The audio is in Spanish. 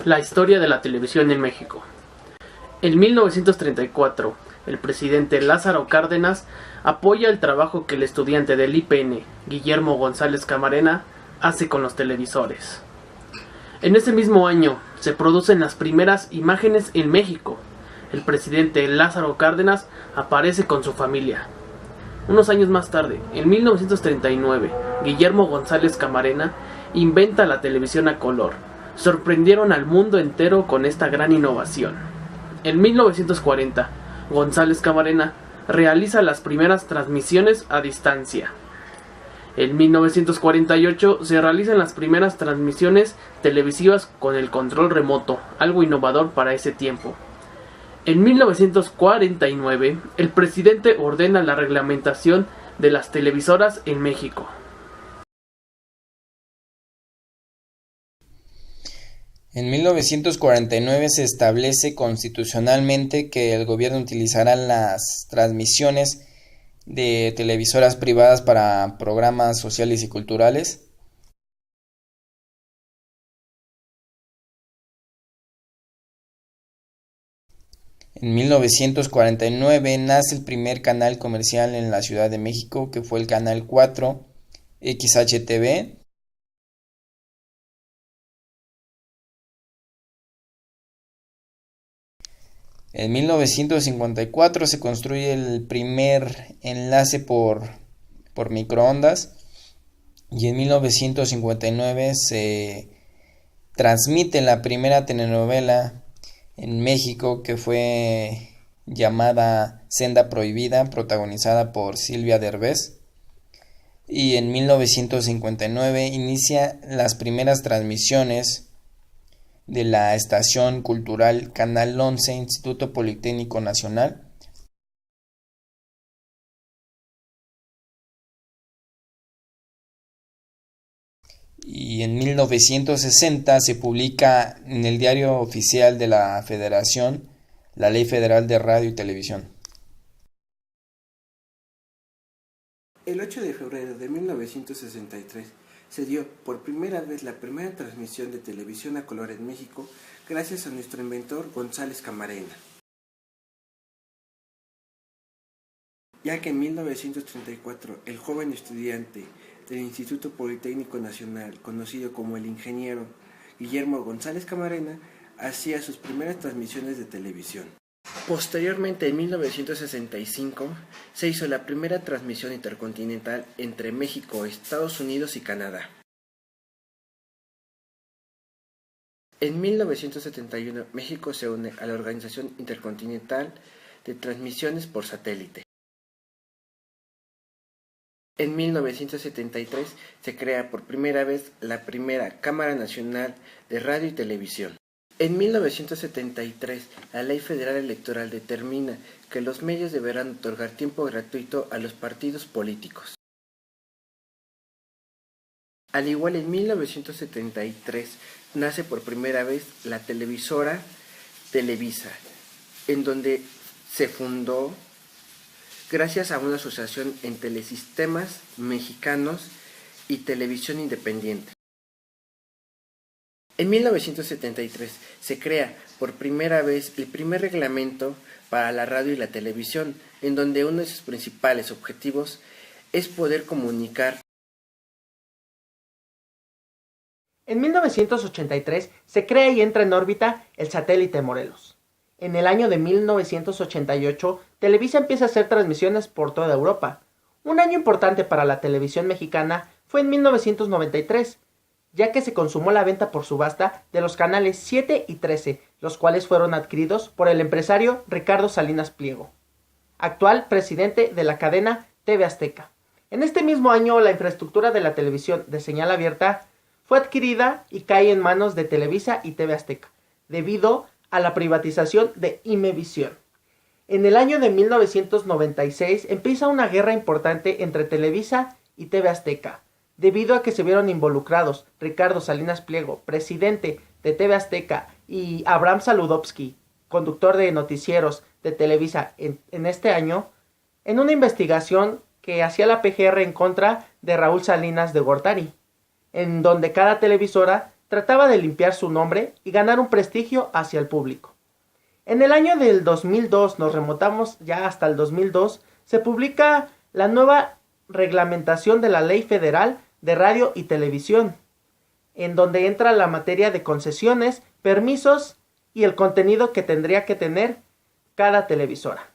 La historia de la televisión en México. En 1934, el presidente Lázaro Cárdenas apoya el trabajo que el estudiante del IPN, Guillermo González Camarena, hace con los televisores. En ese mismo año se producen las primeras imágenes en México. El presidente Lázaro Cárdenas aparece con su familia. Unos años más tarde, en 1939, Guillermo González Camarena inventa la televisión a color. Sorprendieron al mundo entero con esta gran innovación. En 1940, González Camarena realiza las primeras transmisiones a distancia. En 1948 se realizan las primeras transmisiones televisivas con el control remoto, algo innovador para ese tiempo. En 1949, el presidente ordena la reglamentación de las televisoras en México. En 1949 se establece constitucionalmente que el gobierno utilizará las transmisiones de televisoras privadas para programas sociales y culturales. En 1949 nace el primer canal comercial en la Ciudad de México, que fue el Canal 4 XHTV. En 1954 se construye el primer enlace por microondas y en 1959 se transmite la primera telenovela en México, que fue llamada Senda Prohibida, protagonizada por Silvia Derbez. Y en 1959 inicia las primeras transmisiones de la estación cultural Canal 11, Instituto Politécnico Nacional. Y en 1960 se publica en el Diario Oficial de la Federación la Ley Federal de Radio y Televisión. El 8 de febrero de 1963 se dio por primera vez la primera transmisión de televisión a color en México gracias a nuestro inventor González Camarena. Ya que en 1934 el joven estudiante del Instituto Politécnico Nacional, conocido como el ingeniero Guillermo González Camarena, hacía sus primeras transmisiones de televisión. Posteriormente, en 1965, se hizo la primera transmisión intercontinental entre México, Estados Unidos y Canadá. En 1971, México se une a la Organización Intercontinental de Transmisiones por Satélite. En 1973 se crea por primera vez la primera Cámara Nacional de Radio y Televisión. En 1973, la Ley Federal Electoral determina que los medios deberán otorgar tiempo gratuito a los partidos políticos. Al igual, en 1973 nace por primera vez la televisora Televisa, en donde se fundó gracias a una asociación en Telesistemas Mexicanos y Televisión Independiente. En 1973 se crea por primera vez el primer reglamento para la radio y la televisión, en donde uno de sus principales objetivos es poder comunicar. En 1983 se crea y entra en órbita el satélite Morelos. En el año de 1988, Televisa empieza a hacer transmisiones por toda Europa. Un año importante para la televisión mexicana fue en 1993, ya que se consumó la venta por subasta de los canales 7 y 13, los cuales fueron adquiridos por el empresario Ricardo Salinas Pliego, actual presidente de la cadena TV Azteca. En este mismo año, la infraestructura de la televisión de señal abierta fue adquirida y cae en manos de Televisa y TV Azteca, debido a la privatización de Imevisión. En el año de 1996 empieza una guerra importante entre Televisa y TV Azteca, debido a que se vieron involucrados Ricardo Salinas Pliego, presidente de TV Azteca, y Abraham Saludowski, conductor de noticieros de Televisa en este año, en una investigación que hacía la PGR en contra de Raúl Salinas de Gortari, en donde cada televisora trataba de limpiar su nombre y ganar un prestigio hacia el público. En el año del 2002, nos remontamos ya hasta el 2002, se publica la nueva reglamentación de la Ley Federal de Radio y Televisión, en donde entra la materia de concesiones, permisos y el contenido que tendría que tener cada televisora.